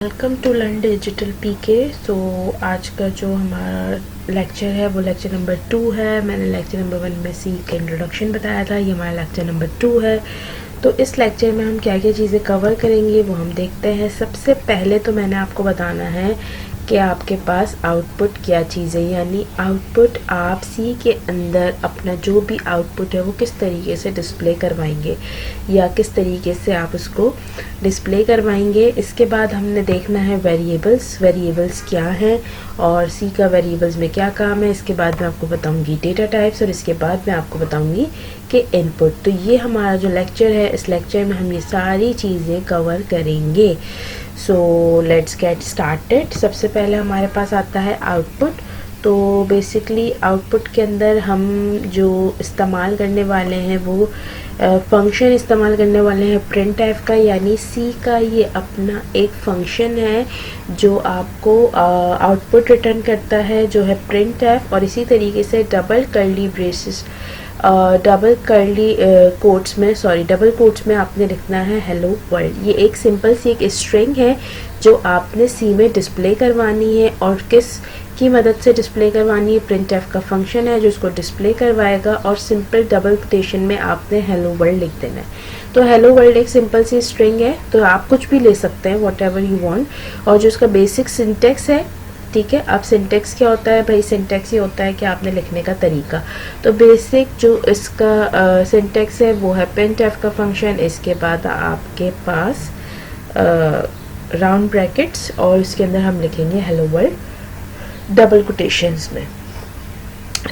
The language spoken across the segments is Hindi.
वेलकम टू लर्न डिजिटल पीके। सो आज का जो हमारा लेक्चर है वो लेक्चर नंबर 2 है। मैंने लेक्चर नंबर 1 में सी का इंट्रोडक्शन बताया था, ये हमारा लेक्चर नंबर 2 है। तो इस लेक्चर में हम क्या क्या चीज़ें कवर करेंगे वो हम देखते हैं। सबसे पहले तो मैंने आपको बताना है कि आपके पास आउटपुट क्या चीज़ है, यानी आउटपुट आप सी के अंदर अपना जो भी आउटपुट है वो किस तरीके से डिस्प्ले करवाएंगे या किस तरीके से आप उसको डिस्प्ले करवाएंगे। इसके बाद हमने देखना है वेरिएबल्स क्या हैं और सी का वेरिएबल्स में क्या काम है। इसके बाद मैं आपको बताऊंगी डेटा टाइप्स और इसके बाद मैं आपको बताऊंगी कि इनपुट। तो ये हमारा जो लेक्चर है, इस लेक्चर में हम ये सारी चीज़ें कवर करेंगे। So let's get started. सबसे पहले हमारे पास आता है आउटपुट। तो बेसिकली आउटपुट के अंदर हम जो इस्तेमाल करने वाले हैं वो फंक्शन इस्तेमाल करने वाले हैं प्रिंट एफ का, यानी सी का ये अपना एक फंक्शन है जो आपको आउटपुट रिटर्न करता है, जो है प्रिंट एफ। और इसी तरीके से डबल कोट्स में आपने लिखना है हेलो वर्ल्ड। ये एक सिंपल सी एक स्ट्रिंग है जो आपने सी में डिस्प्ले करवानी है और किस की मदद से डिस्प्ले करवानी है। प्रिंट एफ का फंक्शन है जो इसको डिस्प्ले करवाएगा और सिंपल डबल कोटेशन में आपने हेलो वर्ल्ड लिख देना है। तो हेलो वर्ल्ड एक सिंपल सी स्ट्रिंग है, तो आप कुछ भी ले सकते हैं वॉट एवर यू वॉन्ट। और जो इसका बेसिक सिंटेक्स है, ठीक है। अब सिंटेक्स क्या होता है भाई? सिंटेक्स ये होता है कि आपने लिखने का तरीका। तो बेसिक जो इसका सिंटेक्स है वो है प्रिंट एफ का फंक्शन, इसके बाद आपके पास राउंड ब्रैकेट्स और इसके अंदर हम लिखेंगे हेलो वर्ल्ड डबल कोटेशंस में।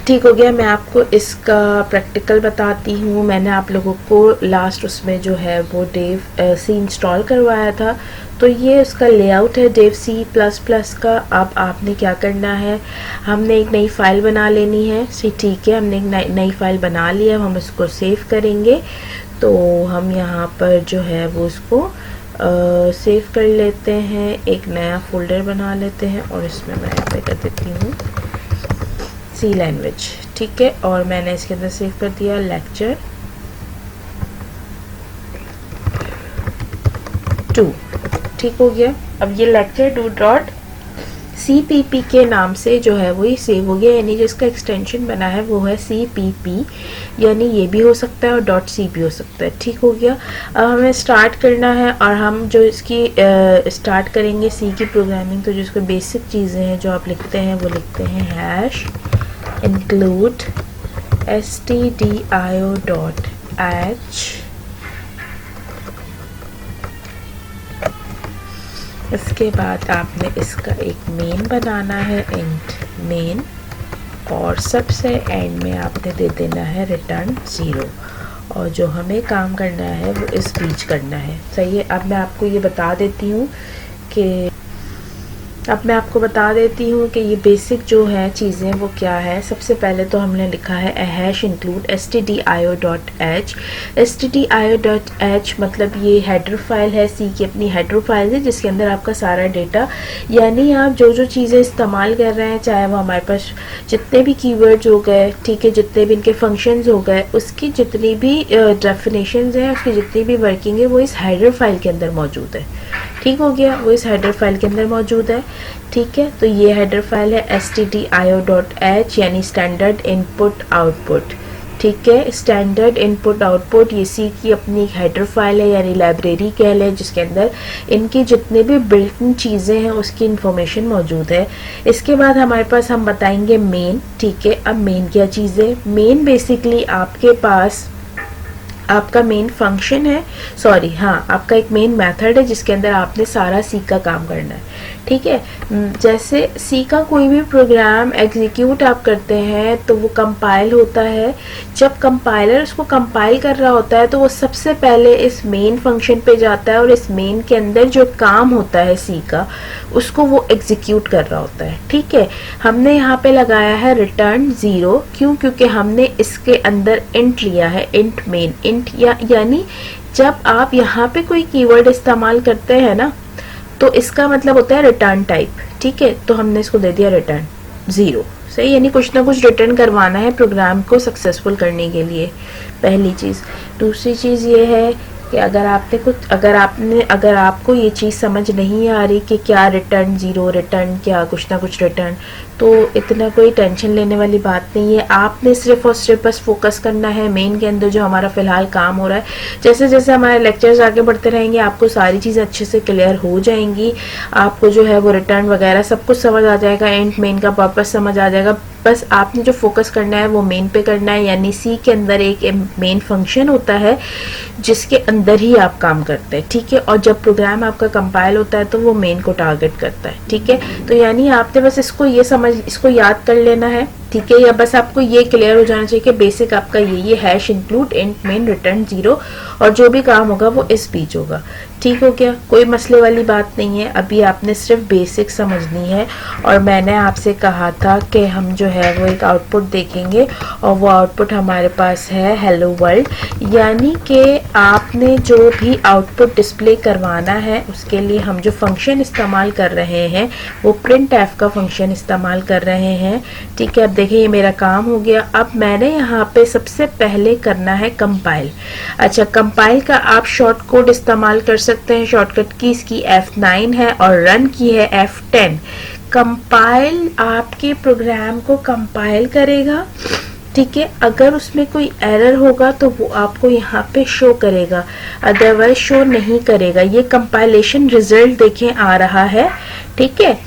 ठीक हो गया। मैं आपको इसका प्रैक्टिकल बताती हूँ। मैंने आप लोगों को लास्ट उसमें जो है वो डेव सी इंस्टॉल करवाया था। तो ये उसका लेआउट है डेव सी प्लस प्लस का। अब आपने क्या करना है, हमने एक नई फाइल बना लेनी है। ठीक है, हमने एक नई फाइल बना ली है, हम इसको सेव करेंगे। तो हम यहाँ पर जो है वो उसको सेव कर लेते हैं, एक नया फोल्डर बना लेते हैं और इसमें मैं यहाँ पे कर देती हूँ सी लैंग्वेज। ठीक है, और मैंने इसके अंदर सेव कर दिया लेक्चर 2। ठीक हो गया। अब ये लेक्चर 2.cpp के नाम से जो है वो ये सेव हो गया, यानी जो इसका एक्सटेंशन बना है वो है cpp, यानी ये भी हो सकता है और .c भी हो सकता है। ठीक हो गया। अब हमें स्टार्ट करना है और हम जो इसकी स्टार्ट करेंगे सी की प्रोग्रामिंग। तो जो इसको बेसिक चीज़ें हैं जो आप लिखते हैं वो लिखते हैं हैश include stdio.h। इसके बाद आपने इसका एक मेन बनाना है, इंट मेन, और सबसे एंड में आपने दे देना है रिटर्न 0। और जो हमें काम करना है वो इस बीच करना है। सही है। अब मैं आपको ये बता देती हूँ कि ये बेसिक जो है चीज़ें वो क्या है। सबसे पहले तो हमने लिखा है हैश इंक्लूड stdio.h। stdio.h मतलब ये हेडर फाइल है, सी की अपनी हेडर फाइल है जिसके अंदर आपका सारा डेटा, यानी आप जो जो चीज़ें इस्तेमाल कर रहे हैं, चाहे वो हमारे पास जितने भी कीवर्ड्स हो गए, ठीक है, जितने भी इनके फंक्शंस हो गए, उसकी जितनी भी डेफिनेशंस हैं, उसकी जितनी भी वर्किंग है वो इस हेडर फाइल के अंदर मौजूद है। ठीक हो गया, वो इस हेडर फाइल के अंदर मौजूद है। ठीक है, तो ये हेडर फाइल है stdio.h, यानी स्टैंडर्ड इनपुट आउटपुट। ठीक है, स्टैंडर्ड इनपुट आउटपुट ये सी की अपनी एक हेडर फाइल है, यानी लाइब्रेरी कह लें, जिसके अंदर इनकी जितने भी बिल्ट इन चीज़ें हैं उसकी इंफॉर्मेशन मौजूद है। इसके बाद हमारे पास हम बताएंगे मेन। ठीक है, अब मेन क्या चीज़ है? मेन बेसिकली आपके पास आपका मेन फंक्शन है, आपका एक मेन मेथड है जिसके अंदर आपने सारा सी का काम करना है। ठीक है, जैसे सी का कोई भी प्रोग्राम एग्जीक्यूट आप करते हैं तो वो कंपाइल होता है। जब कंपाइलर उसको कंपाइल कर रहा होता है तो वो सबसे पहले इस मेन फंक्शन पे जाता है और इस मेन के अंदर जो काम होता है सी का उसको वो एग्जीक्यूट कर रहा होता है। ठीक है, हमने यहाँ पे लगाया है रिटर्न 0। क्यों? क्योंकि हमने इसके अंदर इंट लिया है, इंट मेन। इंट यानी जब आप यहाँ पे कोई कीवर्ड इस्तेमाल करते हैं ना तो इसका मतलब होता है रिटर्न टाइप। ठीक है, तो हमने इसको दे दिया रिटर्न 0। सही, यानी कुछ ना कुछ रिटर्न करवाना है प्रोग्राम को सक्सेसफुल करने के लिए, पहली चीज़। दूसरी चीज़ ये है कि अगर आपको ये चीज़ समझ नहीं आ रही कि क्या रिटर्न, ज़ीरो रिटर्न, क्या कुछ ना कुछ रिटर्न, तो इतना कोई टेंशन लेने वाली बात नहीं है। आपने सिर्फ और सिर्फ बस फोकस करना है मेन के अंदर जो हमारा फ़िलहाल काम हो रहा है। जैसे जैसे हमारे लेक्चर्स आगे बढ़ते रहेंगे आपको सारी चीज़ें अच्छे से क्लियर हो जाएंगी, आपको जो है वो रिटर्न वगैरह सब कुछ समझ आ जाएगा, एंड मेन का पर्पस समझ आ जाएगा। बस आपने जो फोकस करना है वो मेन पे करना है, यानी सी के अंदर एक मेन फंक्शन होता है जिसके अंदर ही आप काम करते हैं, ठीक है। और जब प्रोग्राम आपका कंपाइल होता है तो वो मेन को टारगेट करता है, ठीक है। तो यानी आपने बस इसको याद कर लेना है, ठीक है, या बस आपको ये क्लियर हो जाना चाहिए कि बेसिक आपका ये hash include int main return 0, और जो भी काम होगा वो इस बीच होगा, ठीक हो गया। कोई मसले वाली बात नहीं है, अभी आपने सिर्फ बेसिक समझनी है। और मैंने आपसे कहा था कि हम जो है वो एक आउटपुट देखेंगे, और वो आउटपुट हमारे पास है हेलो वर्ल्ड, यानी कि आपने जो भी आउटपुट डिस्प्ले करवाना है उसके लिए हम जो फंक्शन इस्तेमाल कर रहे हैं वो प्रिंट एफ का फंक्शन इस्तेमाल कर रहे हैं, ठीक है। अब देखिए ये मेरा काम हो गया। अब मैंने यहाँ पे सबसे पहले करना है कंपाइल। अच्छा, कंपाइल का आप शॉर्ट कोड इस्तेमाल कर सकते हैं, शॉर्टकट की इसकी F9 है और रन की है F10। कंपाइल आपके प्रोग्राम को कंपाइल करेगा, ठीक है। अगर उसमें कोई एरर होगा तो वो आपको यहाँ पे शो करेगा, अदरवाइज शो नहीं करेगा। ये कंपाइलेशन रिजल्ट देखें आ रहा है, ठीक है।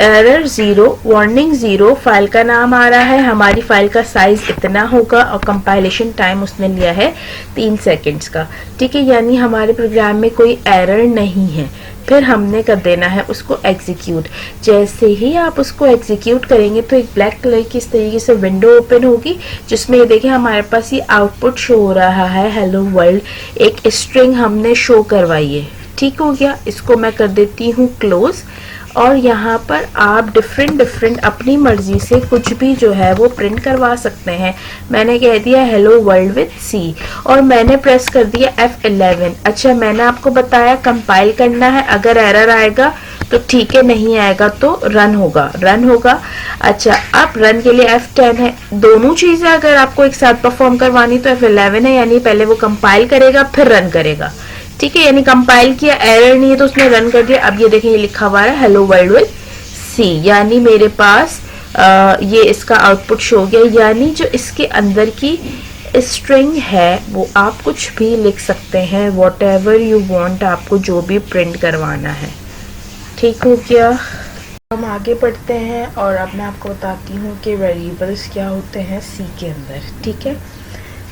एरर 0, वार्निंग 0, फाइल का नाम आ रहा है, हमारी फाइल का साइज इतना होगा, और कंपाइलेशन टाइम उसने लिया है 3 सेकेंड्स का, ठीक है। यानी हमारे प्रोग्राम में कोई एरर नहीं है। फिर हमने कर देना है उसको एग्जीक्यूट। जैसे ही आप उसको एग्जीक्यूट करेंगे तो एक ब्लैक कलर की इस तरीके से विंडो ओपन होगी, जिसमें ये देखें हमारे पास ये आउटपुट शो हो रहा है हेलो वर्ल्ड, एक स्ट्रिंग हमने शो करवाई है, ठीक हो गया। इसको मैं कर देती हूँ क्लोज, और यहाँ पर आप डिफरेंट अपनी मर्जी से कुछ भी जो है वो प्रिंट करवा सकते हैं। मैंने कह दिया हेलो वर्ल्ड विद सी, और मैंने प्रेस कर दिया F11। अच्छा, मैंने आपको बताया कंपाइल करना है, अगर एरर आएगा तो ठीक है, नहीं आएगा तो रन होगा। अच्छा, अब रन के लिए F10 है। दोनों चीजें अगर आपको एक साथ परफॉर्म करवानी तो F11 है, यानी पहले वो कंपाइल करेगा फिर रन करेगा, ठीक है। यानी कंपाइल किया, एरर नहीं है तो उसने रन कर दिया। अब ये देखें ये लिखा हुआ है हेलो वर्ल्ड विद सी, यानी मेरे पास ये इसका आउटपुट शो हो गया। यानी जो इसके अंदर की स्ट्रिंग है वो आप कुछ भी लिख सकते हैं, वॉट एवर यू वॉन्ट, आपको जो भी प्रिंट करवाना है, ठीक हो गया। हम आगे बढ़ते हैं और अब मैं आपको बताती हूँ कि वेरिएबल्स क्या होते हैं सी के अंदर, ठीक है।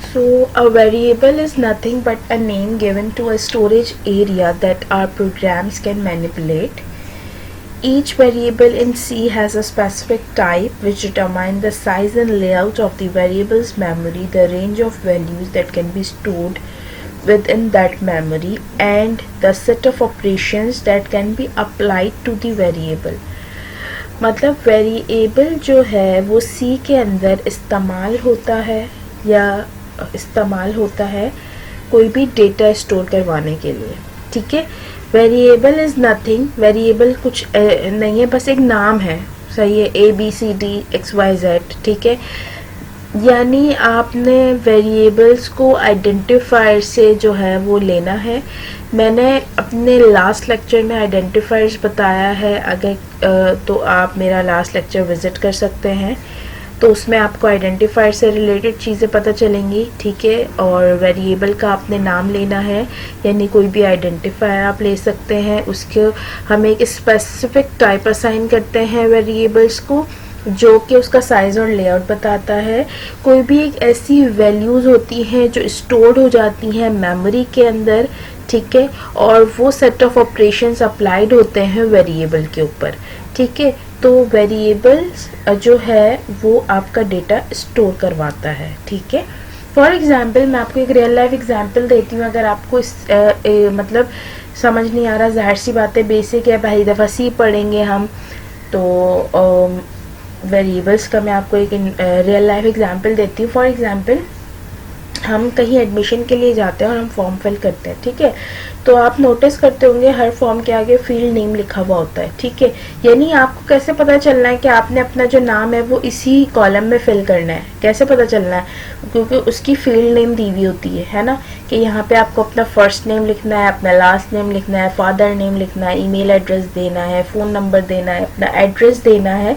So a variable is nothing but a name given to a storage area that our programs can manipulate. Each variable in C has a specific type which determine the size and layout of the variable's memory, the range of values that can be stored within that memory, and the set of operations that can be applied to the variable. मतलब वेरिएबल जो है वो C के अंदर इस्तेमाल होता है कोई भी डेटा स्टोर करवाने के लिए, ठीक है। वेरिएबल इज़ नथिंग, वेरिएबल कुछ नहीं है, बस एक नाम है, सही है, ABCD XYZ, ठीक है। यानी आपने वेरिएबल्स को आइडेंटिफायर से जो है वो लेना है। मैंने अपने लास्ट लेक्चर में आइडेंटिफायर्स बताया है, अगर तो आप मेरा लास्ट लेक्चर विज़िट कर सकते हैं, तो उसमें आपको आइडेंटिफायर से रिलेटेड चीज़ें पता चलेंगी, ठीक है। और वेरिएबल का आपने नाम लेना है, यानी कोई भी आइडेंटिफायर आप ले सकते हैं, उसके हम एक स्पेसिफिक टाइप असाइन करते हैं वेरिएबल्स को, जो कि उसका साइज़ और लेआउट बताता है। कोई भी एक ऐसी वैल्यूज़ होती हैं जो स्टोर्ड हो जाती हैं मेमोरी के अंदर, ठीक है, और वो सेट ऑफ ऑपरेशंस अप्लाइड होते हैं वेरिएबल के ऊपर, ठीक है। तो वेरिएबल्स जो है वो आपका डेटा स्टोर करवाता है, ठीक है। फॉर एग्जांपल मैं आपको एक रियल लाइफ एग्जांपल देती हूँ, अगर आपको मतलब समझ नहीं आ रहा, जाहिर सी बात है बेसिक है, पहली दफ़ा सी पढ़ेंगे हम, तो वेरिएबल्स का मैं आपको एक रियल लाइफ एग्जांपल देती हूँ। फॉर एग्जांपल हम कहीं एडमिशन के लिए जाते हैं और हम फॉर्म फिल करते हैं, ठीक है, तो आप नोटिस करते होंगे हर फॉर्म के आगे फील्ड नेम लिखा हुआ होता है, ठीक है। यानी आपको कैसे पता चलना है कि आपने अपना जो नाम है वो इसी कॉलम में फिल करना है, कैसे पता चलना है, क्योंकि उसकी फील्ड नेम दी हुई होती है ना, कि यहाँ पे आपको अपना फर्स्ट नेम लिखना है, अपना लास्ट नेम लिखना है, फादर नेम लिखना है, ईमेल एड्रेस देना है, फ़ोन नंबर देना है, अपना एड्रेस देना है।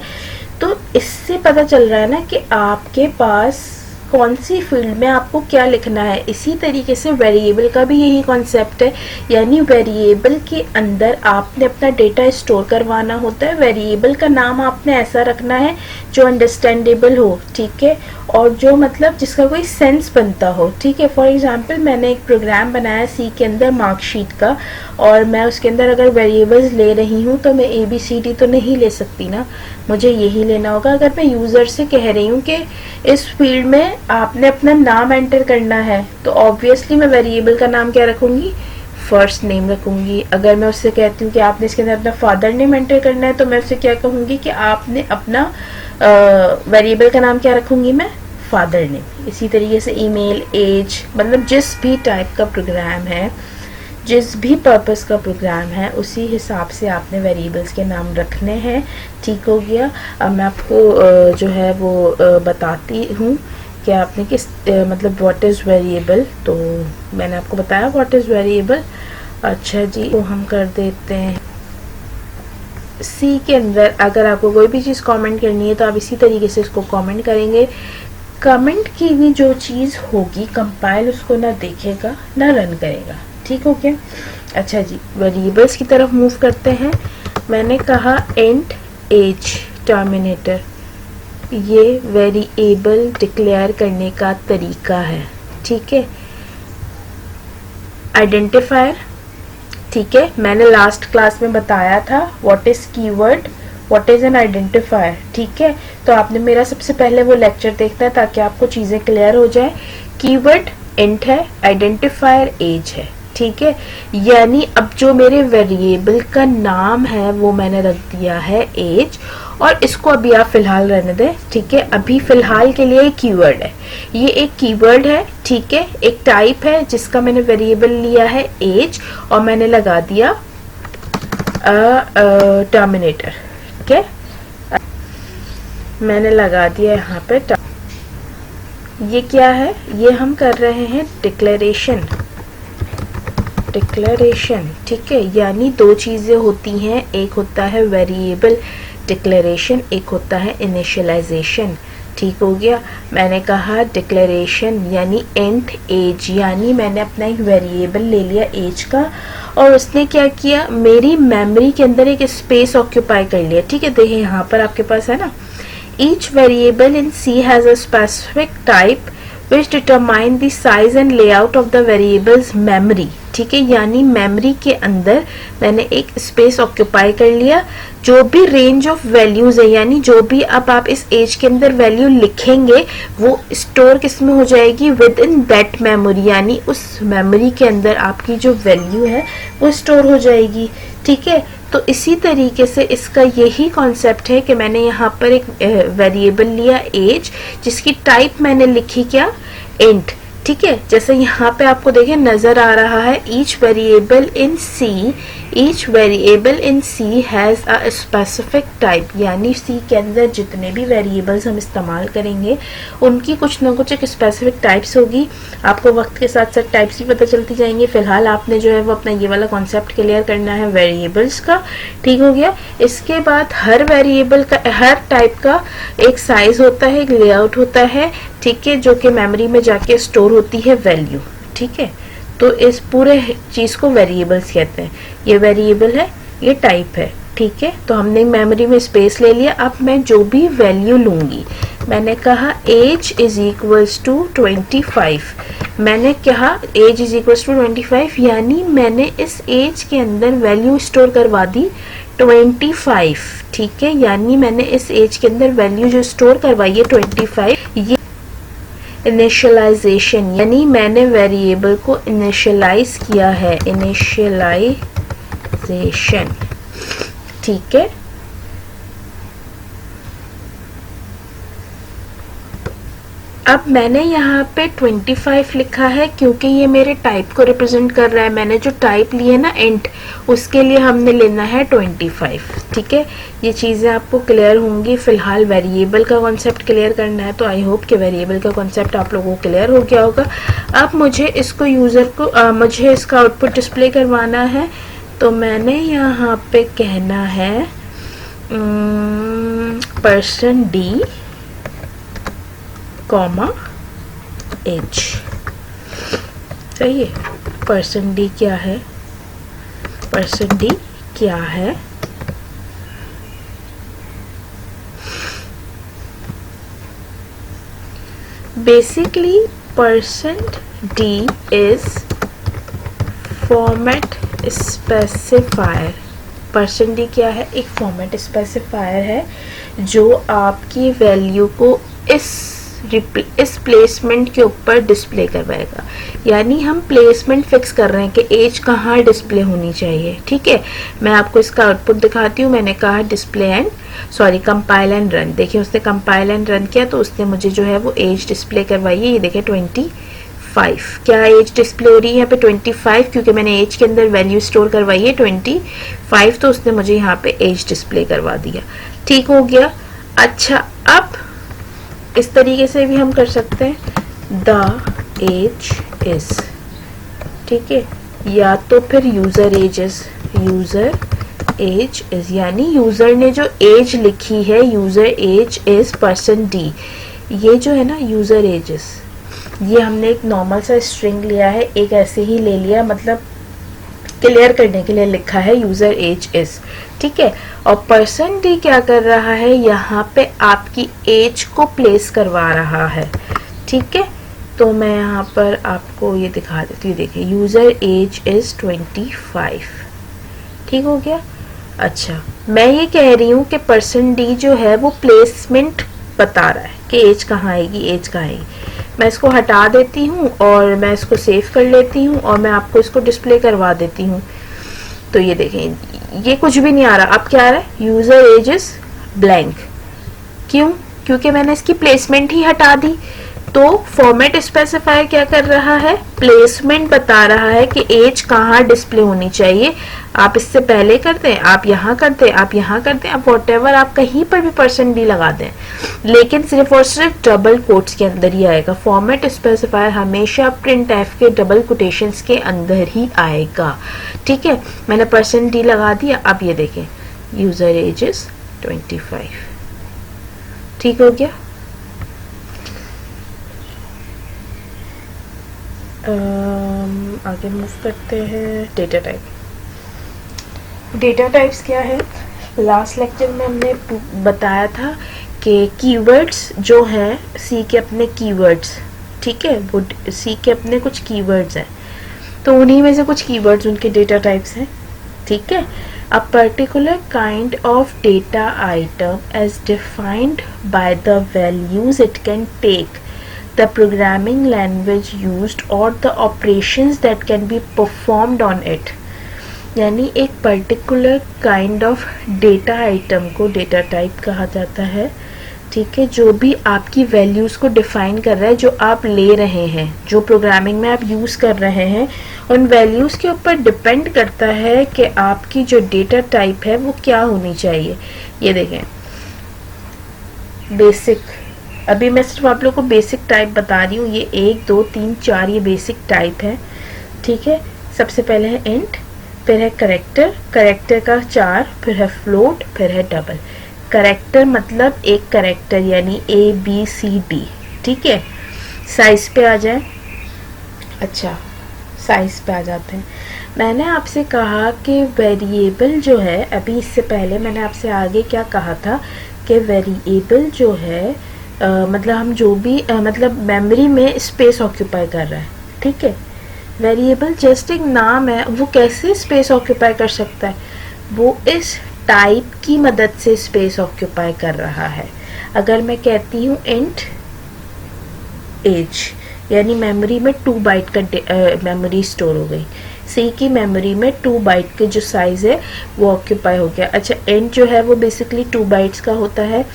तो इससे पता चल रहा है ना कि आपके पास कौन सी फील्ड में आपको क्या लिखना है। इसी तरीके से वेरिएबल का भी यही कॉन्सेप्ट है, यानी वेरिएबल के अंदर आपने अपना डेटा स्टोर करवाना होता है। वेरिएबल का नाम आपने ऐसा रखना है जो अंडरस्टैंडेबल हो, ठीक है, और जो मतलब जिसका कोई सेंस बनता हो, ठीक है। फॉर एग्जांपल मैंने एक प्रोग्राम बनाया सी के अंदर मार्कशीट का, और मैं उसके अंदर अगर वेरिएबल्स ले रही हूँ तो मैं ABCD तो नहीं ले सकती ना, मुझे यही लेना होगा। अगर मैं यूज़र से कह रही हूँ कि इस फील्ड में आपने अपना नाम एंटर करना है, तो ऑब्वियसली मैं वेरिएबल का नाम क्या रखूँगी, फर्स्ट नेम रखूँगी। अगर मैं उससे कहती हूँ कि आपने इसके अंदर अपना फादर नेम एंटर करना है, तो मैं उससे क्या कहूँगी कि आपने अपना वेरिएबल का नाम क्या रखूँगी, मैं फादर नेम। इसी तरीके से ईमेल, एज, मतलब जिस भी टाइप का प्रोग्राम है, जिस भी पर्पस का प्रोग्राम है, उसी हिसाब से आपने वेरिएबल्स के नाम रखने हैं, ठीक हो गया। अब मैं आपको जो है वो बताती हूँ कि आपने किस मतलब व्हाट इज़ वेरिएबल। तो मैंने आपको बताया व्हाट इज़ वेरिएबल। अच्छा जी, तो हम कर देते हैं सी के अंदर। अगर आपको कोई भी चीज़ कमेंट करनी है तो आप इसी तरीके से इसको कमेंट करेंगे। कमेंट की भी जो चीज़ होगी कंपाइल उसको ना देखेगा ना रन करेगा, ठीक हो गया। अच्छा जी, वेरिएबल्स की तरफ मूव करते हैं। मैंने कहा एंड एज टर्मिनेटर, ये वेरिएबल डिक्लेयर करने का तरीका है, ठीक है। आइडेंटिफायर, ठीक है, मैंने लास्ट क्लास में बताया था what is keyword, what is an identifier, ठीक है। तो आपने मेरा सबसे पहले वो लेक्चर देखना है ताकि आपको चीज़ें क्लियर हो जाए। कीवर्ड इंट है, आइडेंटिफायर एज है, ठीक है। यानी अब जो मेरे वेरिएबल का नाम है वो मैंने रख दिया है एज, और इसको अभी आप फिलहाल रहने दें, ठीक है। अभी फिलहाल के लिए कीवर्ड है, ये एक कीवर्ड है, ठीक है, एक टाइप है जिसका मैंने वेरिएबल लिया है एज, और मैंने लगा दिया टर्मिनेटर, ठीक है, मैंने लगा दिया यहाँ पे। ये क्या है, ये हम कर रहे हैं डिक्लेरेशन, डिक्लेरेशन, ठीक है। यानी दो चीज़ें होती हैं, एक होता है वेरिएबल डिक्लेरेशन, एक होता है इनिशियलाइजेशन, ठीक हो गया। मैंने कहा डिक्लेरेशन यानी एंड एज, यानी मैंने अपना एक वेरिएबल ले लिया एज का, और उसने क्या किया, मेरी मेमोरी के अंदर एक स्पेस ऑक्यूपाई कर लिया, ठीक है। देखिए यहाँ पर आपके पास है ना, each variable in C has a specific type which determine the size and layout of the variables memory, ठीक है। यानी मेमोरी के अंदर मैंने एक स्पेस ऑक्यूपाई कर लिया, जो भी रेंज ऑफ वैल्यूज है, यानी जो भी अब आप इस एज के अंदर वैल्यू लिखेंगे वो स्टोर किस में हो जाएगी, विद इन दैट मेमोरी, यानी उस मेमोरी के अंदर आपकी जो वैल्यू है वो स्टोर हो जाएगी, ठीक है। तो इसी तरीके से इसका यही कॉन्सेप्ट है कि मैंने यहाँ पर एक वेरिएबल लिया एज, जिसकी टाइप मैंने लिखी क्या, इंट, ठीक है। जैसे यहाँ पे आपको देखें नजर आ रहा है, each variable in C, each variable in C has a specific type, यानी सी के अंदर जितने भी वेरिएबल्स हम इस्तेमाल करेंगे उनकी कुछ ना कुछ एक स्पेसिफिक टाइप्स होगी। आपको वक्त के साथ साथ टाइप्स भी पता चलती जाएंगी। फिलहाल आपने जो है वो अपना ये वाला कॉन्सेप्ट क्लियर करना है वेरिएबल्स का, ठीक हो गया। इसके बाद हर वेरिएबल का, हर टाइप का एक साइज होता है, एक लेआउट होता है, ठीक है, जो कि मेमोरी में जाके स्टोर होती है वैल्यू, ठीक है। तो इस पूरे चीज को वेरिएबल्स कहते हैं। ये वेरिएबल है, ये टाइप है, ठीक है। तो हमने मेमोरी में स्पेस ले लिया। अब मैं जो भी वैल्यू लूंगी, मैंने कहा एज इज इक्वल्स टू 25, मैंने कहा एज इज इक्वल्स टू 25, यानी मैंने इस एज के अंदर वैल्यू स्टोर करवा दी 25, ठीक है। यानी मैंने इस एज के अंदर वैल्यू जो स्टोर करवाई है 25, ये इनिशियलाइजेशन, यानी मैंने वेरिएबल को इनिशियलाइज किया है, इनिशियलाइजेशन, ठीक है। अब मैंने यहाँ पे 25 लिखा है क्योंकि ये मेरे टाइप को रिप्रेजेंट कर रहा है। मैंने जो टाइप ली है ना इंट, उसके लिए हमने लेना है 25। ठीक है, ये चीज़ें आपको क्लियर होंगी। फिलहाल वेरिएबल का कॉन्सेप्ट क्लियर करना है, तो आई होप कि वेरिएबल का कॉन्सेप्ट आप लोगों को क्लियर हो गया होगा। अब मुझे इसको यूज़र को मुझे इसका आउटपुट डिस्प्ले करवाना है, तो मैंने यहाँ पे कहना है %d, एज। सही है। %d क्या है? %d क्या है? Basically %d is format specifier. %d क्या है? एक फॉर्मेट स्पेसिफायर है जो आपकी वैल्यू को इस प्लेसमेंट के ऊपर डिस्प्ले करवाएगा। यानी हम प्लेसमेंट फिक्स कर रहे हैं कि एज कहाँ डिस्प्ले होनी चाहिए। ठीक है, मैं आपको इसका आउटपुट दिखाती हूँ। मैंने कहा display and compile and run. देखिए उसने कंपाइल एंड रन किया तो उसने मुझे जो है वो एज डिस्प्ले करवाई है। ये देखिए 25। क्या एज डिस्प्ले हो रही है यहाँ पे? 25, क्योंकि मैंने एज के अंदर वैल्यू स्टोर करवाई है 25, तो उसने मुझे यहाँ पे एज डिस्प्ले करवा दिया। ठीक हो गया। अच्छा, अब इस तरीके से भी हम कर सकते हैं द एज इज। ठीक है, या तो फिर यूजर एज इज, यानी यूजर ने जो एज लिखी है, यूजर एज इज %d। ये जो है ना यूजर एजेस, ये हमने एक नॉर्मल सा स्ट्रिंग लिया है, एक ऐसे ही ले लिया, मतलब क्लियर करने के लिए लिखा है यूजर एज इज। ठीक है, और %d क्या कर रहा है? यहाँ पे आपकी एज को प्लेस करवा रहा है। ठीक है, तो मैं यहाँ पर आपको ये दिखा देती हूँ। देखिए यूजर एज इज 25। ठीक हो गया। अच्छा, मैं ये कह रही हूँ कि %d जो है वो प्लेसमेंट बता रहा है कि एज कहाँ आएगी, एज कहाँ आएगी। मैं इसको हटा देती हूँ और मैं इसको सेव कर लेती हूँ और मैं आपको इसको डिस्प्ले करवा देती हूँ। तो ये देखें, ये कुछ भी नहीं आ रहा। अब क्या आ रहा है? User age is blank. क्यों? क्योंकि मैंने इसकी प्लेसमेंट ही हटा दी। तो फॉर्मेट स्पेसिफायर क्या कर रहा है? प्लेसमेंट बता रहा है कि एज कहाँ डिस्प्ले होनी चाहिए। आप इससे पहले करते हैं, आप यहाँ करते हैं, आप यहाँ करते हैं, आप वॉटेवर, आप कहीं पर भी %d लगा दें, लेकिन सिर्फ और सिर्फ डबल कोट्स के अंदर ही आएगा। फॉर्मेट स्पेसिफायर हमेशा printf के डबल कोटेशंस के अंदर ही आएगा। ठीक है, मैंने %d लगा दिया। अब ये देखें यूजर एज इज 25। ठीक हो गया। आगे मूव करते हैं। Data type. डेटा टाइप्स क्या है? लास्ट लेक्चर में हमने बताया था कि कीवर्ड्स जो हैं, सी के अपने कीवर्ड्स, ठीक है, वो सी के अपने कुछ कीवर्ड्स हैं, तो उन्हीं में से कुछ कीवर्ड्स उनके डेटा टाइप्स हैं। ठीक है, a particular kind of data item as defined by the values it can take, the programming language used or the operations that can be performed on it। यानी एक particular kind of data item को डेटा टाइप कहा जाता है। ठीक है, जो भी आपकी वैल्यूज़ को डिफाइन कर रहा है, जो आप ले रहे हैं, जो प्रोग्रामिंग में आप यूज़ कर रहे हैं, उन वैल्यूज़ के ऊपर डिपेंड करता है कि आपकी जो डेटा टाइप है वो क्या होनी चाहिए। ये देखें, बेसिक, अभी मैं सिर्फ आप लोग को बेसिक टाइप बता रही हूँ। ये 1 2 3 4 ये बेसिक टाइप है। ठीक है, सबसे पहले है इंट, फिर है करेक्टर, करेक्टर का 4, फिर है फ्लोट, फिर है डबल। करेक्टर मतलब एक करेक्टर, यानी ABCD। ठीक है, साइज पे आ जाए। अच्छा, साइज पे आ जाते हैं। मैंने आपसे कहा कि वेरिएबल जो है, अभी इससे पहले मैंने आपसे आगे क्या कहा था कि वेरिएबल जो है मतलब हम जो भी मतलब मेमोरी में स्पेस ऑक्यूपाई कर रहा है। ठीक है, वेरिएबल जस्ट एक नाम है। वो कैसे स्पेस ऑक्यूपाई कर सकता है? वो इस टाइप की मदद से स्पेस ऑक्यूपाई कर रहा है। अगर मैं कहती हूँ इंट एज, यानी मेमोरी में 2 बाइट का मेमोरी स्टोर हो गई। सी की मेमोरी में 2 बाइट के जो साइज़ है वो ऑक्यूपाई हो गया। अच्छा, इंट जो है वो बेसिकली 2 बाइट्स का होता है।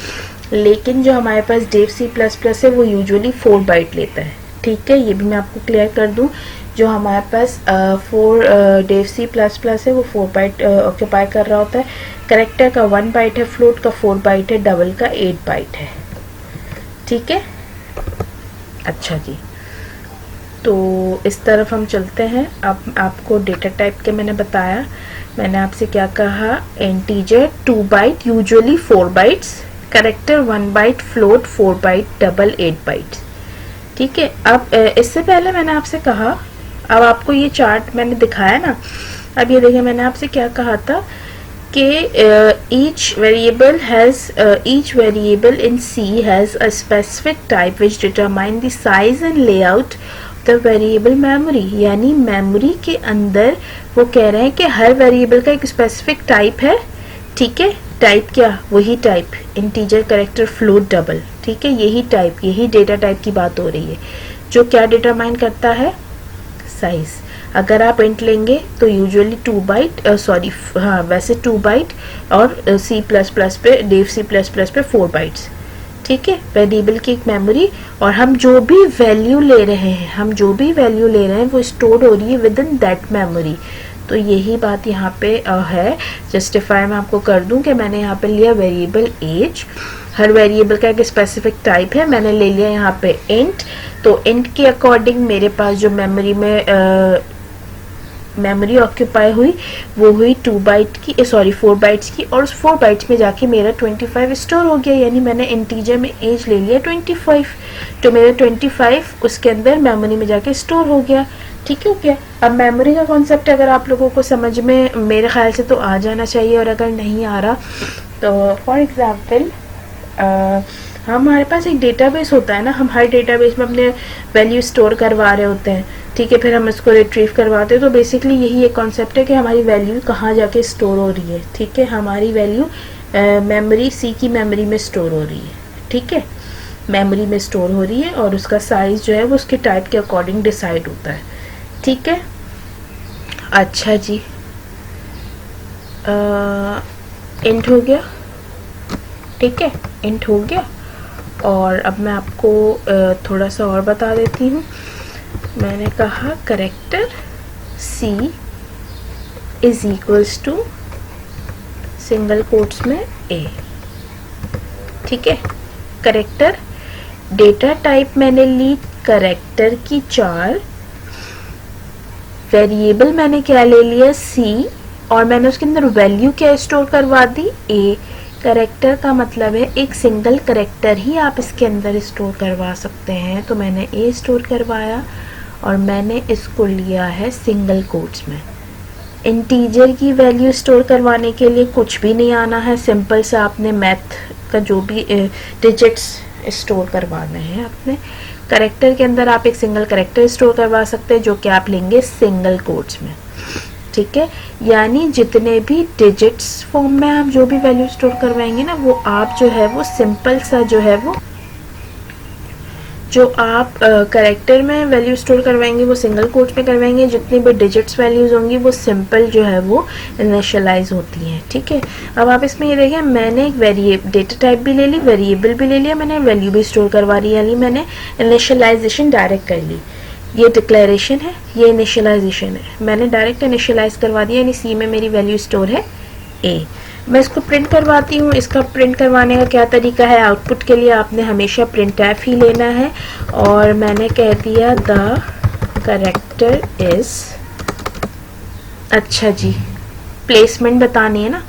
लेकिन जो हमारे पास डेव सी प्लस प्लस है वो यूजुअली 4 बाइट लेता है, ठीक है। ये भी मैं आपको क्लियर कर दूं, जो हमारे पास डेव सी प्लस प्लस है वो 4 बाइट ऑक्यूपाई कर रहा होता है। करेक्टर का 1 बाइट है, फ्लोट का 4 बाइट है, डबल का 8 बाइट है, ठीक है। अच्छा जी, तो इस तरफ हम चलते हैं। अब आपको डेटा टाइप के मैंने बताया, मैंने आपसे क्या कहा, integer 2 byte usually 4 bytes, character 1 byte, float 4 byte, double 8 bytes, ठीक है। अब इससे पहले मैंने आपसे कहा, अब आपको ये चार्ट मैंने दिखाया ना, अब ये देखिए मैंने आपसे क्या कहा था कि each variable in C has a specific type which determine the size and layout of the variable memory। यानी मेमोरी के अंदर वो कह रहे हैं कि हर वेरिएबल का एक स्पेसिफिक टाइप है, ठीक है। टाइप क्या, वही type, integer, character, float, double, ठीक है। यही टाइप, यही डेटा टाइप की बात हो रही है, जो क्या डिटरमाइन करता है, साइज। अगर आप इंट लेंगे तो यूजुअली 2 बाइट, वैसे 2 बाइट, और सी प्लस प्लस पे, डेव सी प्लस प्लस पे 4 बाइट्स, ठीक है। वेरिएबल की एक मेमोरी, और हम जो भी वैल्यू ले रहे हैं वो स्टोर हो रही है विद इन दैट मेमोरी। तो यही बात यहाँ पे है। जस्टिफाई मैं आपको कर दूं कि मैंने यहाँ पे लिया वेरिएबल एज, हर वेरिएबल का एक स्पेसिफिक टाइप है, मैंने ले लिया यहाँ पे इंट। तो इंट के अकॉर्डिंग मेरे पास जो मेमोरी ऑक्यूपाई हुई वो हुई 4 बाइट्स की, और उस 4 बाइट्स में जाके मेरा 25 स्टोर हो गया, यानी मैंने इंटीजर में एज ले लिया 25, तो मेरा 25 उसके अंदर मेमोरी में जाके स्टोर हो गया, ठीक हो गया। अब मेमोरी का कॉन्सेप्ट अगर आप लोगों को समझ में मेरे ख्याल से तो आ जाना चाहिए, और अगर नहीं आ रहा तो फॉर एग्जाम्पल हमारे पास एक डेटाबेस होता है ना, हम हर डेटाबेस में अपने वैल्यू स्टोर करवा रहे होते हैं, ठीक है, फिर हम इसको रिट्रीव करवाते हैं। तो बेसिकली यही एक कॉन्सेप्ट है कि हमारी वैल्यू कहाँ जाके स्टोर हो रही है, ठीक है। हमारी वैल्यू मेमोरी, सी की मेमोरी में स्टोर हो रही है, ठीक है, मेमोरी में स्टोर हो रही है, और उसका साइज जो है वो उसके टाइप के अकॉर्डिंग डिसाइड होता है, ठीक है। अच्छा जी, इंट हो गया, ठीक है, इंट हो गया। और अब मैं आपको थोड़ा सा और बता देती हूँ। मैंने कहा character C is equals to single quotes में A, ठीक है। करेक्टर डेटा टाइप मैंने ली करेक्टर की 4, वेरिएबल मैंने क्या ले लिया C, और मैंने उसके अंदर वैल्यू क्या स्टोर करवा दी, A। करेक्टर का मतलब है एक सिंगल करेक्टर ही आप इसके अंदर स्टोर करवा सकते हैं, तो मैंने A स्टोर करवाया, और मैंने इसको लिया है सिंगल कोट्स में। इंटीजर की वैल्यू स्टोर करवाने के लिए कुछ भी नहीं आना है, सिंपल सा आपने मैथ का जो भी डिजिट्स स्टोर करवाने हैं अपने करेक्टर के अंदर, आप एक सिंगल करेक्टर स्टोर करवा सकते हैं, जो कि आप लेंगे सिंगल कोट्स में, ठीक है। यानी जितने भी डिजिट्स फॉर्म में आप जो भी वैल्यू स्टोर करवाएंगे ना, वो आप जो है वो सिंपल सा जो है वो जो आप करेक्टर में वैल्यू स्टोर करवाएंगे वो सिंगल कोट्स में करवाएंगे, जितनी भी डिजिट्स वैल्यूज होंगी वो सिंपल जो है वो इनिशियलाइज होती हैं, ठीक है। अब आप इसमें ये देखिए, मैंने एक डेटा टाइप भी ले ली, वेरिएबल भी ले लिया, मैंने वैल्यू भी स्टोर करवा ली, यानी मैंने इनिशियलाइजेशन डायरेक्ट कर ली। ये डिक्लेरेशन है, ये इनिशियलाइजेशन है, मैंने डायरेक्ट इनिशियलाइज करवा दिया, यानी सी में मेरी वैल्यू स्टोर है A। मैं इसको प्रिंट करवाती हूँ। इसका प्रिंट करवाने का क्या तरीका है, आउटपुट के लिए आपने हमेशा प्रिंट एफ ही लेना है, और मैंने कह दिया द करेक्टर इज, अच्छा जी, प्लेसमेंट बतानी है ना,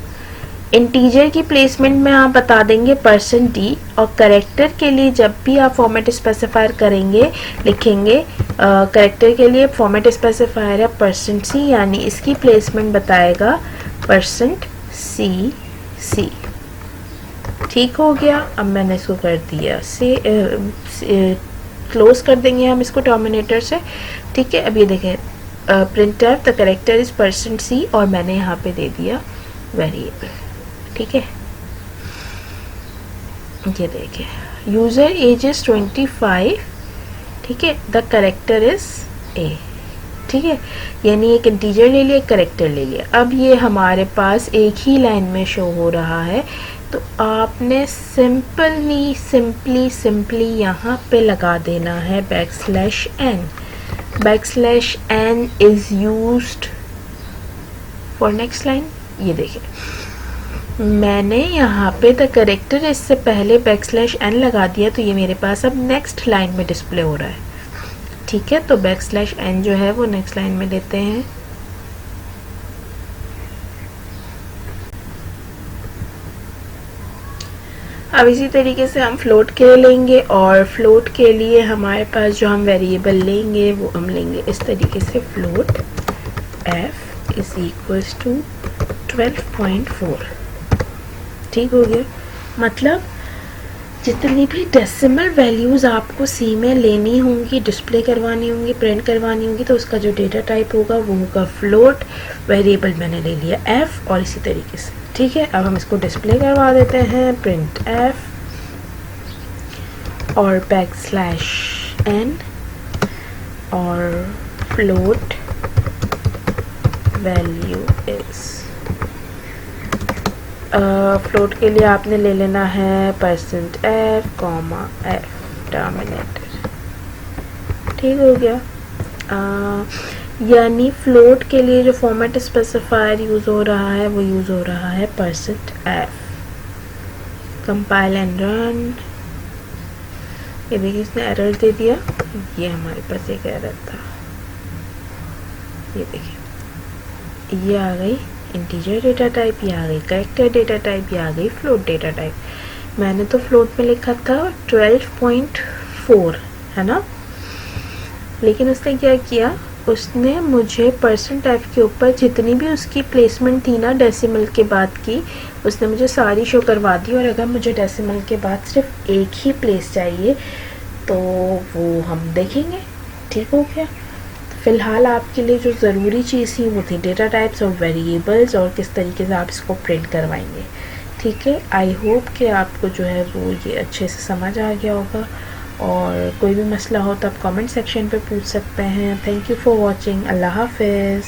इंटीजर की प्लेसमेंट में आप बता देंगे %d, और करेक्टर के लिए जब भी आप फॉर्मेट स्पेसिफायर करेंगे, लिखेंगे करेक्टर के लिए फॉर्मेट स्पेसिफायर है %c, यानी इसकी प्लेसमेंट बताएगा %cc, ठीक हो गया। अब मैंने इसको कर दिया से क्लोज कर देंगे हम इसको टर्मिनेटर से, ठीक है। अब ये देखें, print the character is %c, और मैंने यहाँ पे दे दिया वेरिएबल, ठीक है। ये देखिए, यूजर एज इज 25, ठीक है, द करेक्टर इज A, ठीक है, यानी एक इंटीजर ले लिया, एक करेक्टर ले लिया। अब ये हमारे पास एक ही लाइन में शो हो रहा है, तो आपने सिंपली यहाँ पे लगा देना है \n। \n is used for next line. ये देखिए मैंने यहाँ पे द करेक्टर इससे पहले \n लगा दिया, तो ये मेरे पास अब नेक्स्ट लाइन में डिस्प्ले हो रहा है। ठीक है, तो \n जो है वो नेक्स्ट लाइन में लेते हैं। अब इसी तरीके से हम फ्लोट के लिए लेंगे, और फ्लोट के लिए हमारे पास जो हम वेरिएबल लेंगे वो हम लेंगे इस तरीके से, float f is equals to 12.4। ठीक हो गया, मतलब जितनी भी डेसिमल वैल्यूज़ आपको सी में लेनी होंगी, डिस्प्ले करवानी होंगी, प्रिंट करवानी होंगी, तो उसका जो डेटा टाइप होगा वो होगा फ्लोट। वेरिएबल मैंने ले लिया f, और इसी तरीके से। ठीक है, अब हम इसको डिस्प्ले करवा देते हैं, प्रिंट f और \n और फ्लोट वैल्यू इज, फ्लोट के लिए आपने ले लेना है %f, f टर्मिनेटर। ठीक हो गया, यानी फ्लोट के लिए जो फॉर्मेट स्पेसिफायर यूज़ हो रहा है वो यूज़ हो रहा है %f। Compile and run. ये देखिए इसने एरर दे दिया, ये हमारे पास एक एरर था। ये देखिए ये आ गई इंटीजर डेटा टाइप, ये आ गई करेक्टर डेटा टाइप, ये आ गई फ्लोट डेटा टाइप। मैंने तो फ्लोट में लिखा था 12.4, है ना, लेकिन उसने क्या किया, उसने मुझे %f के ऊपर जितनी भी उसकी प्लेसमेंट थी ना डेसिमल के बाद की, उसने मुझे सारी शो करवा दी। और अगर मुझे डेसिमल के बाद सिर्फ एक ही प्लेस चाहिए तो वो हम देखेंगे। ठीक हो गया, फ़िलहाल आपके लिए जो ज़रूरी चीज़ थी वो थी डेटा टाइप्स और वेरिएबल्स, और किस तरीके से आप इसको प्रिंट करवाएंगे। ठीक है, आई होप कि आपको जो है वो ये अच्छे से समझ आ गया होगा, और कोई भी मसला हो तो आप कमेंट सेक्शन पे पूछ सकते हैं। Thank you for watching. अल्लाह हाफिज़।